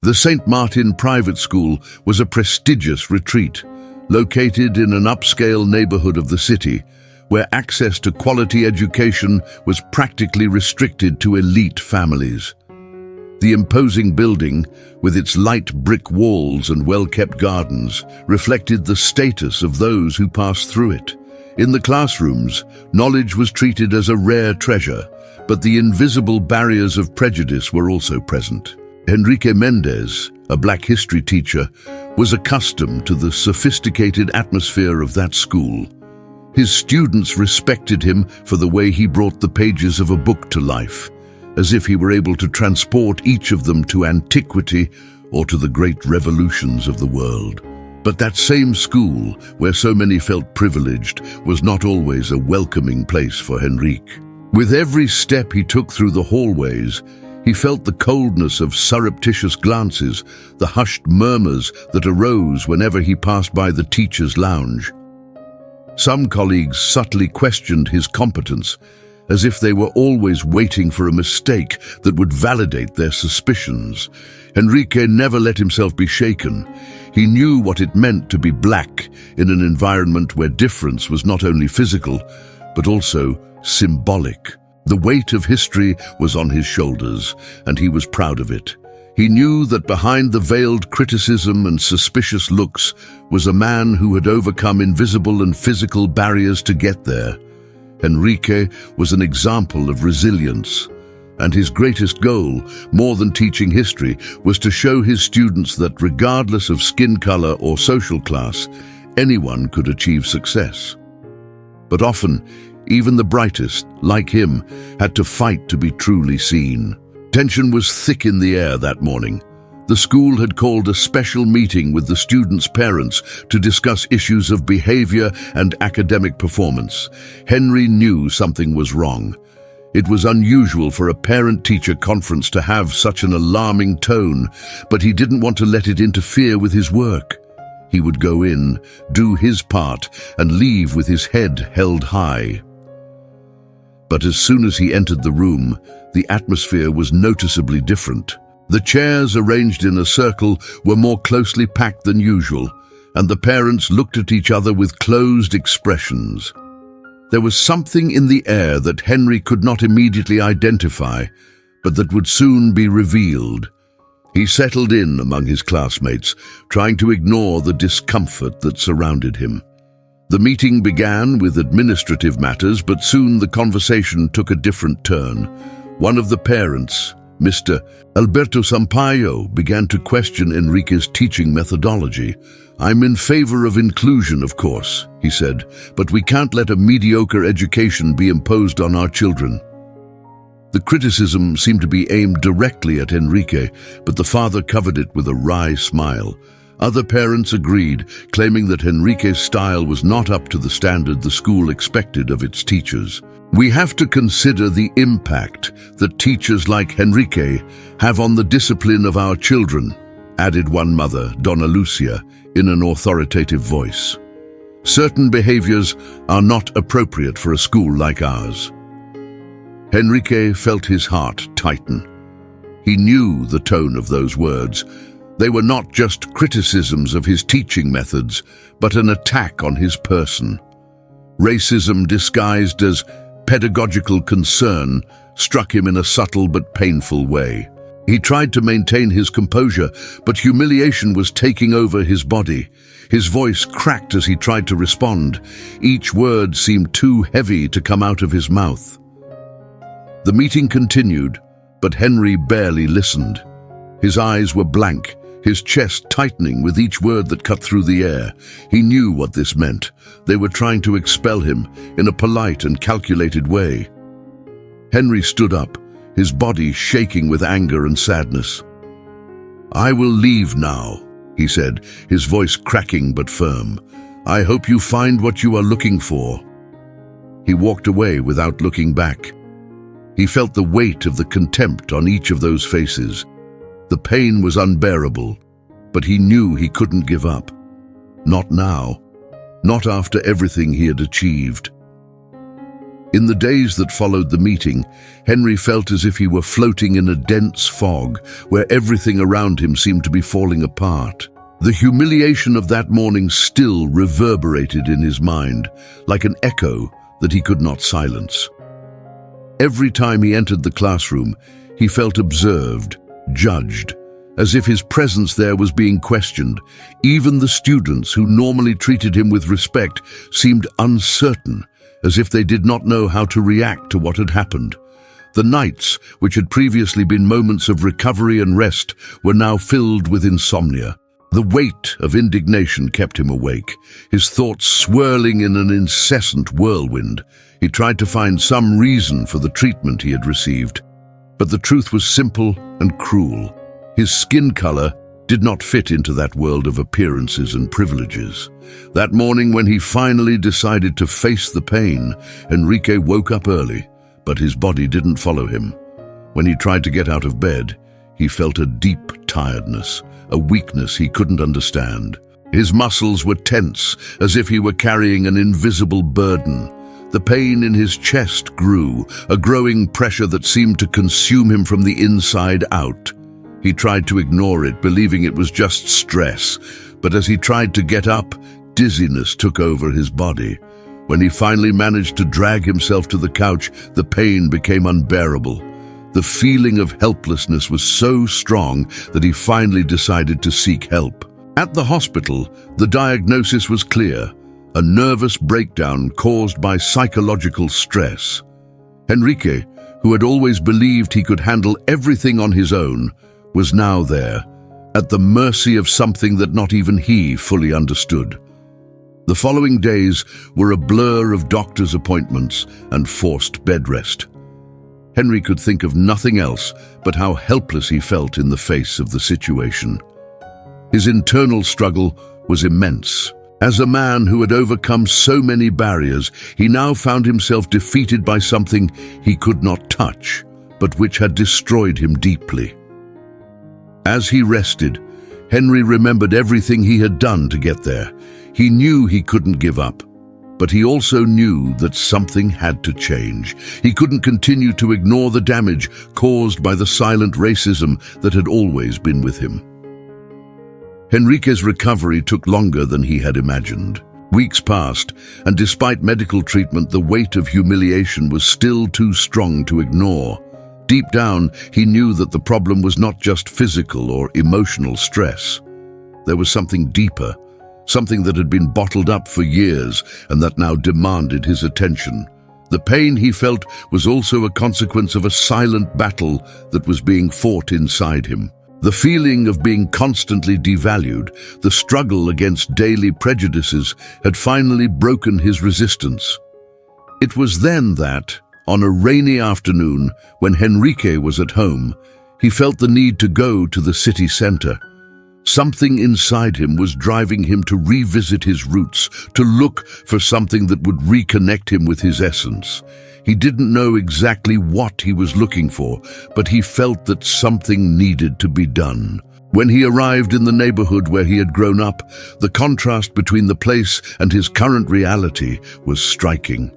The St. Martin Private School was a prestigious retreat, located in an upscale neighborhood of the city, where access to quality education was practically restricted to elite families. The imposing building, with its light brick walls and well-kept gardens, reflected the status of those who passed through it. In the classrooms, knowledge was treated as a rare treasure, but the invisible barriers of prejudice were also present. Enrique Mendez, a black history teacher, was accustomed to the sophisticated atmosphere of that school. His students respected him for the way he brought the pages of a book to life, as if he were able to transport each of them to antiquity or to the great revolutions of the world. But that same school, where so many felt privileged, was not always a welcoming place for Enrique. With every step he took through the hallways, he felt the coldness of surreptitious glances, the hushed murmurs that arose whenever he passed by the teacher's lounge. Some colleagues subtly questioned his competence, as if they were always waiting for a mistake that would validate their suspicions. Enrique never let himself be shaken. He knew what it meant to be black in an environment where difference was not only physical, but also symbolic. The weight of history was on his shoulders, and he was proud of it. He knew that behind the veiled criticism and suspicious looks was a man who had overcome invisible and physical barriers to get there. Enrique was an example of resilience, and his greatest goal, more than teaching history, was to show his students that regardless of skin color or social class, anyone could achieve success. But often, even the brightest, like him, had to fight to be truly seen. Tension was thick in the air that morning. The school had called a special meeting with the students' parents to discuss issues of behavior and academic performance. Henry knew something was wrong. It was unusual for a parent-teacher conference to have such an alarming tone, but he didn't want to let it interfere with his work. He would go in, do his part, and leave with his head held high. But as soon as he entered the room, the atmosphere was noticeably different. The chairs arranged in a circle were more closely packed than usual, and the parents looked at each other with closed expressions. There was something in the air that Henry could not immediately identify, but that would soon be revealed. He settled in among his classmates, trying to ignore the discomfort that surrounded him. The meeting began with administrative matters, but soon the conversation took a different turn. One of the parents, Mr. Alberto Sampaio, began to question Enrique's teaching methodology. "I'm in favor of inclusion, of course," he said, "but we can't let a mediocre education be imposed on our children." The criticism seemed to be aimed directly at Enrique, but the father covered it with a wry smile. Other parents agreed, claiming that Enrique's style was not up to the standard the school expected of its teachers. "We have to consider the impact that teachers like Enrique have on the discipline of our children," added one mother, Donna Lucia, in an authoritative voice. "Certain behaviors are not appropriate for a school like ours." Enrique felt his heart tighten. He knew the tone of those words. They were not just criticisms of his teaching methods, but an attack on his person. Racism disguised as pedagogical concern struck him in a subtle but painful way. He tried to maintain his composure, but humiliation was taking over his body. His voice cracked as he tried to respond. Each word seemed too heavy to come out of his mouth. The meeting continued, but Henry barely listened. His eyes were blank, his chest tightening with each word that cut through the air. He knew what this meant. They were trying to expel him in a polite and calculated way. Henry stood up, his body shaking with anger and sadness. "I will leave now," he said, his voice cracking but firm. "I hope you find what you are looking for." He walked away without looking back. He felt the weight of the contempt on each of those faces. The pain was unbearable, but he knew he couldn't give up. Not now. Not after everything he had achieved. In the days that followed the meeting, Henry felt as if he were floating in a dense fog, where everything around him seemed to be falling apart. The humiliation of that morning still reverberated in his mind, like an echo that he could not silence. Every time he entered the classroom, he felt observed, judged, as if his presence there was being questioned. Even the students who normally treated him with respect seemed uncertain, as if they did not know how to react to what had happened. The nights, which had previously been moments of recovery and rest, were now filled with insomnia. The weight of indignation kept him awake, his thoughts swirling in an incessant whirlwind. He tried to find some reason for the treatment he had received, but the truth was simple and cruel. His skin color did not fit into that world of appearances and privileges. That morning, when he finally decided to face the pain, Enrique woke up early, but his body didn't follow him. When he tried to get out of bed, he felt a deep tiredness, a weakness he couldn't understand. His muscles were tense, as if he were carrying an invisible burden. The pain in his chest grew, a growing pressure that seemed to consume him from the inside out. He tried to ignore it, believing it was just stress, but as he tried to get up, dizziness took over his body. When he finally managed to drag himself to the couch, the pain became unbearable. The feeling of helplessness was so strong that he finally decided to seek help. At the hospital, the diagnosis was clear: a nervous breakdown caused by psychological stress. Enrique, who had always believed he could handle everything on his own, was now there, at the mercy of something that not even he fully understood. The following days were a blur of doctor's appointments and forced bed rest. Henry could think of nothing else but how helpless he felt in the face of the situation. His internal struggle was immense. As a man who had overcome so many barriers, he now found himself defeated by something he could not touch, but which had destroyed him deeply. As he rested, Henry remembered everything he had done to get there. He knew he couldn't give up, but he also knew that something had to change. He couldn't continue to ignore the damage caused by the silent racism that had always been with him. Enrique's recovery took longer than he had imagined. Weeks passed, and despite medical treatment, the weight of humiliation was still too strong to ignore. Deep down, he knew that the problem was not just physical or emotional stress. There was something deeper, something that had been bottled up for years and that now demanded his attention. The pain he felt was also a consequence of a silent battle that was being fought inside him. The feeling of being constantly devalued, the struggle against daily prejudices, had finally broken his resistance. It was then that, on a rainy afternoon, when Enrique was at home, he felt the need to go to the city center. Something inside him was driving him to revisit his roots, to look for something that would reconnect him with his essence. He didn't know exactly what he was looking for, but he felt that something needed to be done. When he arrived in the neighborhood where he had grown up, the contrast between the place and his current reality was striking.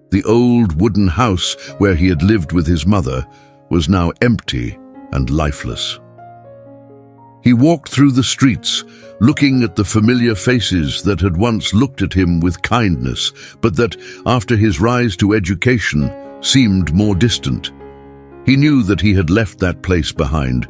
The old wooden house where he had lived with his mother was now empty and lifeless. He walked through the streets, looking at the familiar faces that had once looked at him with kindness, but that, after his rise to education, seemed more distant. He knew that he had left that place behind,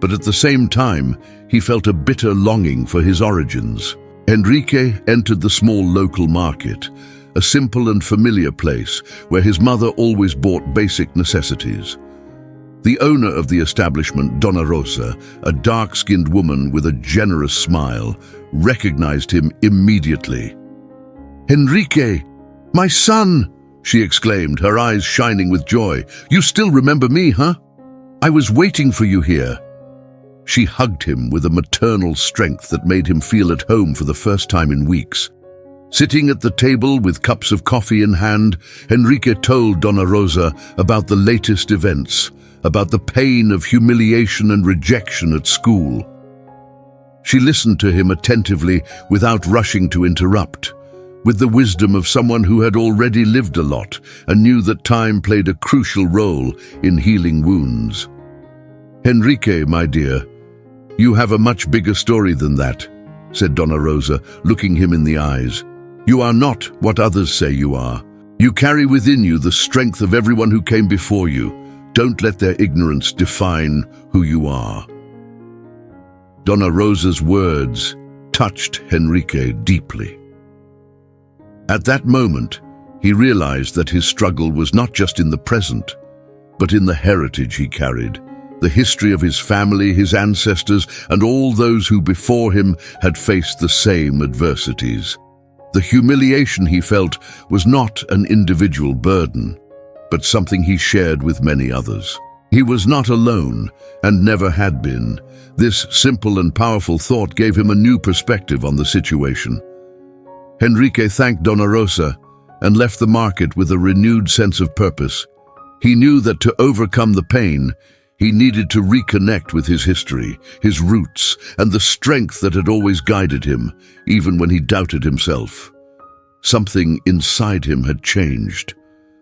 but at the same time, he felt a bitter longing for his origins. Enrique entered the small local market, a simple and familiar place where his mother always bought basic necessities. The owner of the establishment, Donna Rosa, a dark-skinned woman with a generous smile, recognized him immediately. "Enrique, my son!" she exclaimed, her eyes shining with joy. "You still remember me, huh? I was waiting for you here." She hugged him with a maternal strength that made him feel at home for the first time in weeks. Sitting at the table with cups of coffee in hand, Enrique told Donna Rosa about the latest events, about the pain of humiliation and rejection at school. She listened to him attentively without rushing to interrupt. with the wisdom of someone who had already lived a lot and knew that time played a crucial role in healing wounds. "Henrique, my dear, you have a much bigger story than that," said Donna Rosa, looking him in the eyes. "You are not what others say you are. You carry within you the strength of everyone who came before you. Don't let their ignorance define who you are." Donna Rosa's words touched Henrique deeply. At that moment, he realized that his struggle was not just in the present, but in the heritage he carried, the history of his family, his ancestors, and all those who before him had faced the same adversities. The humiliation he felt was not an individual burden, but something he shared with many others. He was not alone, and never had been. This simple and powerful thought gave him a new perspective on the situation. Henrique thanked Donna Rosa and left the market with a renewed sense of purpose. He knew that to overcome the pain, he needed to reconnect with his history, his roots, and the strength that had always guided him, even when he doubted himself. Something inside him had changed.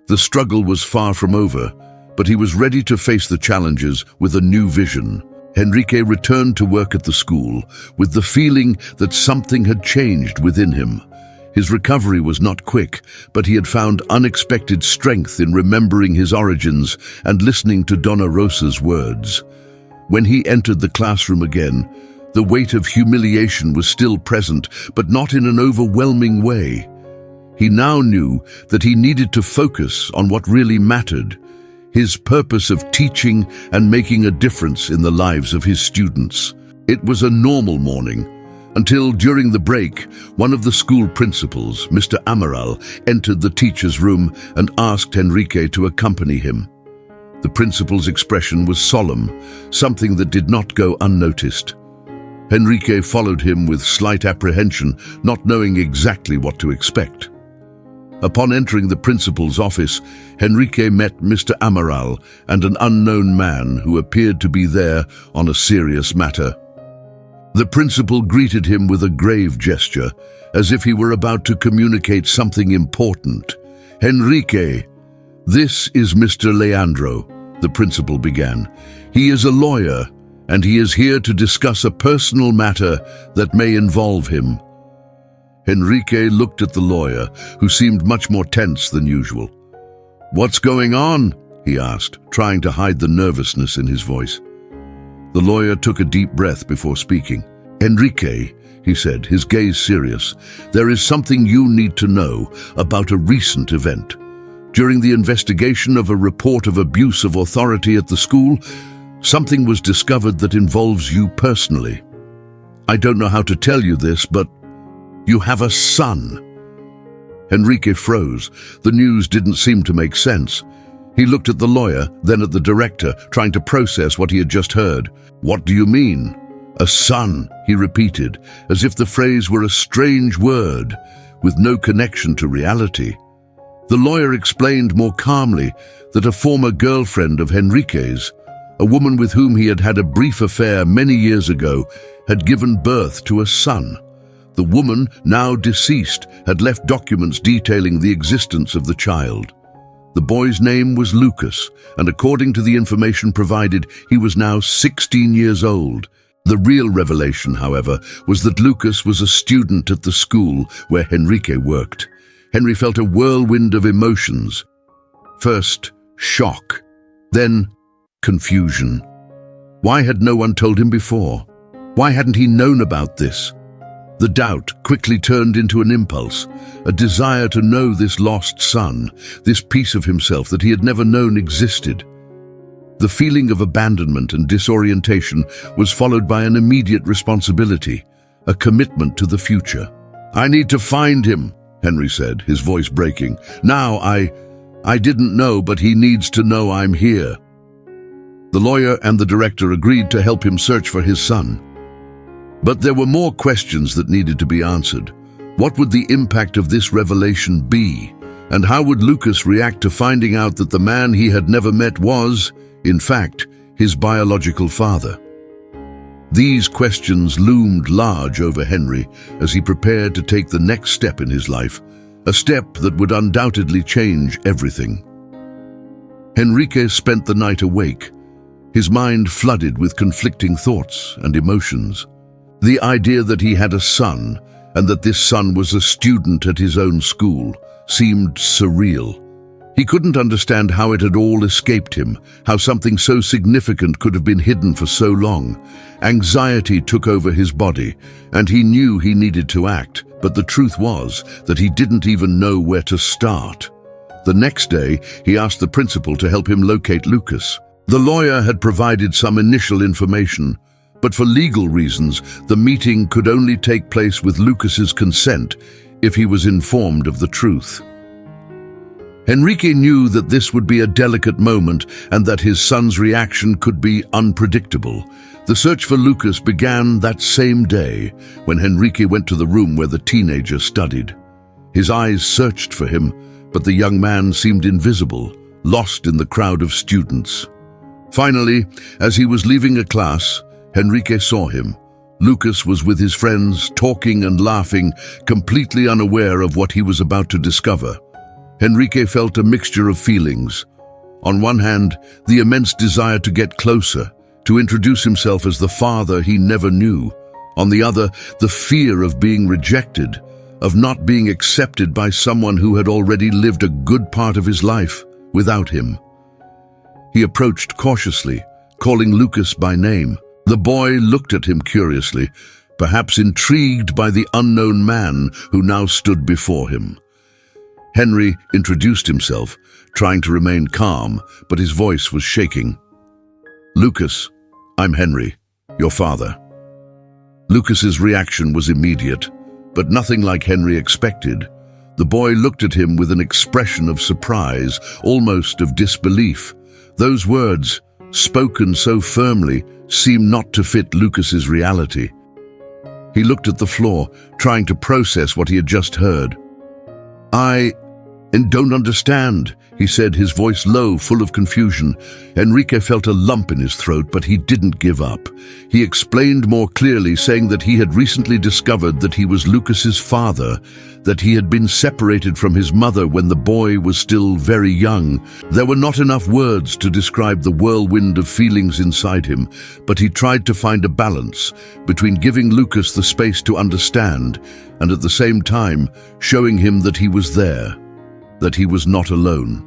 The struggle was far from over, but he was ready to face the challenges with a new vision. Henrique returned to work at the school with the feeling that something had changed within him. His recovery was not quick, but he had found unexpected strength in remembering his origins and listening to Donna Rosa's words. When he entered the classroom again, the weight of humiliation was still present, but not in an overwhelming way. He now knew that he needed to focus on what really mattered, his purpose of teaching and making a difference in the lives of his students. It was a normal morning, until during the break, one of the school principals, Mr. Amaral, entered the teacher's room and asked Henrique to accompany him. The principal's expression was solemn, something that did not go unnoticed. Henrique followed him with slight apprehension, not knowing exactly what to expect. Upon entering the principal's office, Henrique met Mr. Amaral and an unknown man who appeared to be there on a serious matter. The principal greeted him with a grave gesture, as if he were about to communicate something important. "Henrique, this is Mr. Leandro," the principal began. "He is a lawyer, and he is here to discuss a personal matter that may involve him." Henrique looked at the lawyer, who seemed much more tense than usual. "What's going on?" he asked, trying to hide the nervousness in his voice. The lawyer took a deep breath before speaking. "Henrique," he said, his gaze serious, "there is something you need to know about a recent event. During the investigation of a report of abuse of authority at the school, something was discovered that involves you personally. I don't know how to tell you this, but you have a son." Henrique froze. The news didn't seem to make sense. He looked at the lawyer, then at the director, trying to process what he had just heard. "What do you mean?" "A son," he repeated, as if the phrase were a strange word, with no connection to reality. The lawyer explained more calmly that a former girlfriend of Henrique's, a woman with whom he had had a brief affair many years ago, had given birth to a son. The woman, now deceased, had left documents detailing the existence of the child. The boy's name was Lucas, and according to the information provided, he was now 16 years old. The real revelation, however, was that Lucas was a student at the school where Henrique worked. Henry felt a whirlwind of emotions. First, shock, then confusion. Why had no one told him before? Why hadn't he known about this? The doubt quickly turned into an impulse, a desire to know this lost son, this piece of himself that he had never known existed. The feeling of abandonment and disorientation was followed by an immediate responsibility, a commitment to the future. "I need to find him," Henry said, his voice breaking. "Now, I didn't know, but he needs to know I'm here." The lawyer and the director agreed to help him search for his son. But there were more questions that needed to be answered. What would the impact of this revelation be? And how would Lucas react to finding out that the man he had never met was, in fact, his biological father? These questions loomed large over Henry as he prepared to take the next step in his life, a step that would undoubtedly change everything. Henrique spent the night awake, his mind flooded with conflicting thoughts and emotions. The idea that he had a son, and that this son was a student at his own school, seemed surreal. He couldn't understand how it had all escaped him, how something so significant could have been hidden for so long. Anxiety took over his body, and he knew he needed to act, but the truth was that he didn't even know where to start. The next day, he asked the principal to help him locate Lucas. The lawyer had provided some initial information, but for legal reasons, the meeting could only take place with Lucas's consent if he was informed of the truth. Henrique knew that this would be a delicate moment and that his son's reaction could be unpredictable. The search for Lucas began that same day when Henrique went to the room where the teenager studied. His eyes searched for him, but the young man seemed invisible, lost in the crowd of students. Finally, as he was leaving a class, Henrique saw him. Lucas was with his friends, talking and laughing, completely unaware of what he was about to discover. Henrique felt a mixture of feelings. On one hand, the immense desire to get closer, to introduce himself as the father he never knew. On the other, the fear of being rejected, of not being accepted by someone who had already lived a good part of his life without him. He approached cautiously, calling Lucas by name. The boy looked at him curiously, perhaps intrigued by the unknown man who now stood before him. Henry introduced himself, trying to remain calm, but his voice was shaking. "Lucas, I'm Henry, your father." Lucas's reaction was immediate, but nothing like Henry expected. The boy looked at him with an expression of surprise, almost of disbelief. Those words, spoken so firmly, seemed not to fit Lucas's reality. He looked at the floor, trying to process what he had just heard. "I don't understand," he said, his voice low, full of confusion. Henrique felt a lump in his throat, but he didn't give up. He explained more clearly, saying that he had recently discovered that he was Lucas's father, that he had been separated from his mother when the boy was still very young. There were not enough words to describe the whirlwind of feelings inside him, but he tried to find a balance between giving Lucas the space to understand and at the same time showing him that he was there, that he was not alone.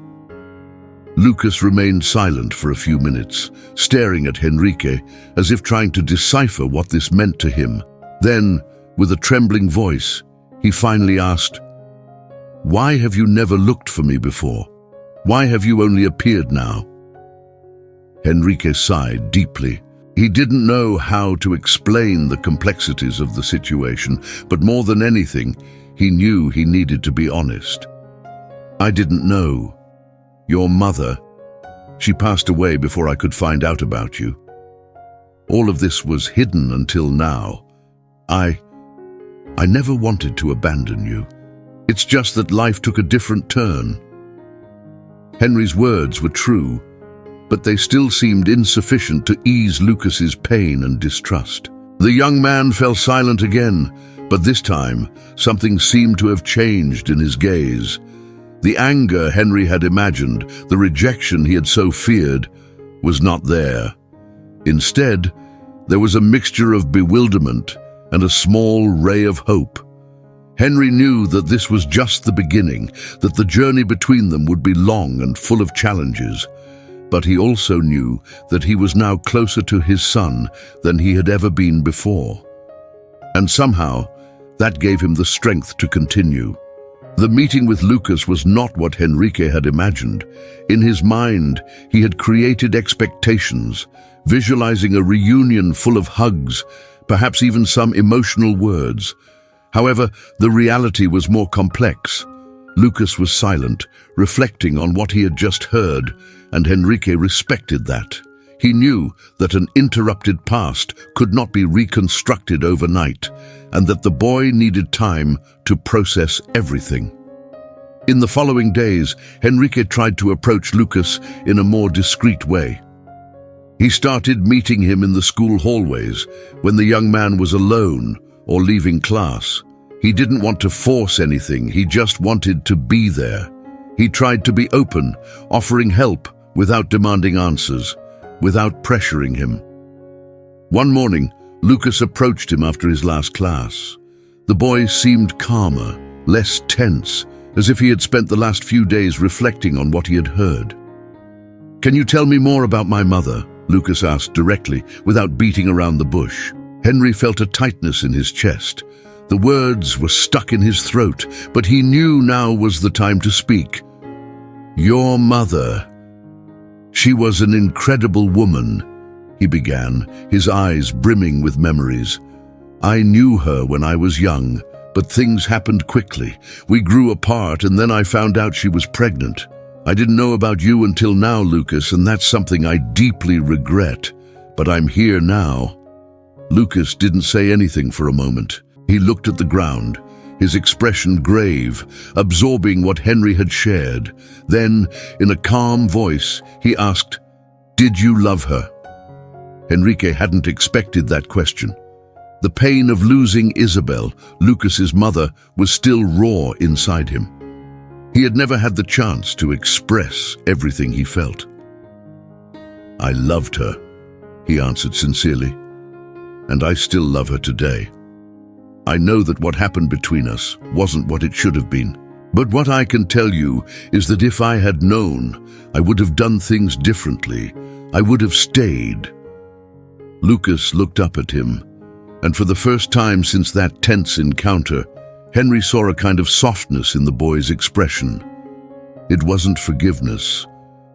Lucas remained silent for a few minutes, staring at Henrique as if trying to decipher what this meant to him. Then, with a trembling voice, he finally asked, "Why have you never looked for me before? Why have you only appeared now?" Henrique sighed deeply. He didn't know how to explain the complexities of the situation, but more than anything, he knew he needed to be honest. "I didn't know. Your mother, she passed away before I could find out about you. All of this was hidden until now. I never wanted to abandon you. It's just that life took a different turn." Henry's words were true, but they still seemed insufficient to ease Lucas's pain and distrust. The young man fell silent again, but this time something seemed to have changed in his gaze. The anger Henry had imagined, the rejection he had so feared, was not there. Instead, there was a mixture of bewilderment and a small ray of hope. Henry knew that this was just the beginning, that the journey between them would be long and full of challenges. But he also knew that he was now closer to his son than he had ever been before. And somehow, that gave him the strength to continue. The meeting with Lucas was not what Henrique had imagined. In his mind, he had created expectations, visualizing a reunion full of hugs, perhaps even some emotional words. However, the reality was more complex. Lucas was silent, reflecting on what he had just heard, and Henrique respected that. He knew that an interrupted past could not be reconstructed overnight, and that the boy needed time to process everything. In the following days, Henrique tried to approach Lucas in a more discreet way. He started meeting him in the school hallways when the young man was alone or leaving class. He didn't want to force anything, he just wanted to be there. He tried to be open, offering help without demanding answers, without pressuring him. One morning, Lucas approached him after his last class. The boy seemed calmer, less tense, as if he had spent the last few days reflecting on what he had heard. "Can you tell me more about my mother?" Lucas asked directly, without beating around the bush. Henry felt a tightness in his chest. The words were stuck in his throat, but he knew now was the time to speak. "Your mother. She was an incredible woman," he began, his eyes brimming with memories. "I knew her when I was young, but things happened quickly. We grew apart, and then I found out she was pregnant. I didn't know about you until now, Lucas, and that's something I deeply regret. But I'm here now." Lucas didn't say anything for a moment. He looked at the ground, his expression grave, absorbing what Henry had shared. Then, in a calm voice, he asked, "Did you love her?" Enrique hadn't expected that question. The pain of losing Isabel, Lucas's mother, was still raw inside him. He had never had the chance to express everything he felt. "I loved her," he answered sincerely, "and I still love her today. I know that what happened between us wasn't what it should have been. But what I can tell you is that if I had known, I would have done things differently. I would have stayed." Lucas looked up at him, and for the first time since that tense encounter, Henry saw a kind of softness in the boy's expression. It wasn't forgiveness,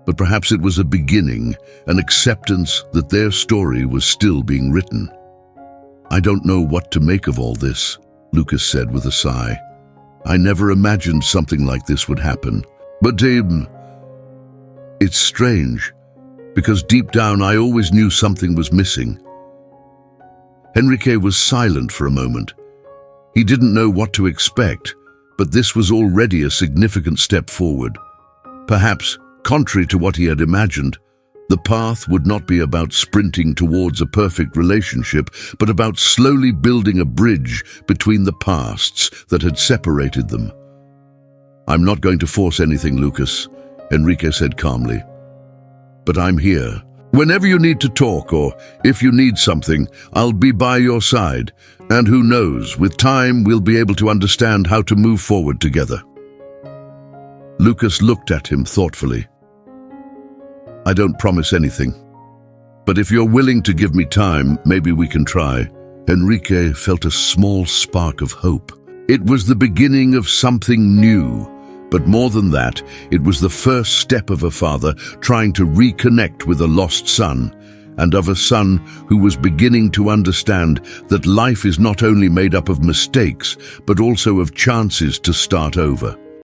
but perhaps it was a beginning, an acceptance that their story was still being written. "I don't know what to make of all this," Lucas said with a sigh. "I never imagined something like this would happen. But it's strange, because deep down I always knew something was missing." Enrique was silent for a moment. He didn't know what to expect, but this was already a significant step forward. Perhaps, contrary to what he had imagined, the path would not be about sprinting towards a perfect relationship, but about slowly building a bridge between the pasts that had separated them. "I'm not going to force anything, Lucas," Enrique said calmly. "But I'm here. Whenever you need to talk, or if you need something, I'll be by your side. And who knows, with time we'll be able to understand how to move forward together." Lucas looked at him thoughtfully. "I don't promise anything. But if you're willing to give me time, maybe we can try." Enrique felt a small spark of hope. It was the beginning of something new. But more than that, it was the first step of a father trying to reconnect with a lost son, and of a son who was beginning to understand that life is not only made up of mistakes, but also of chances to start over.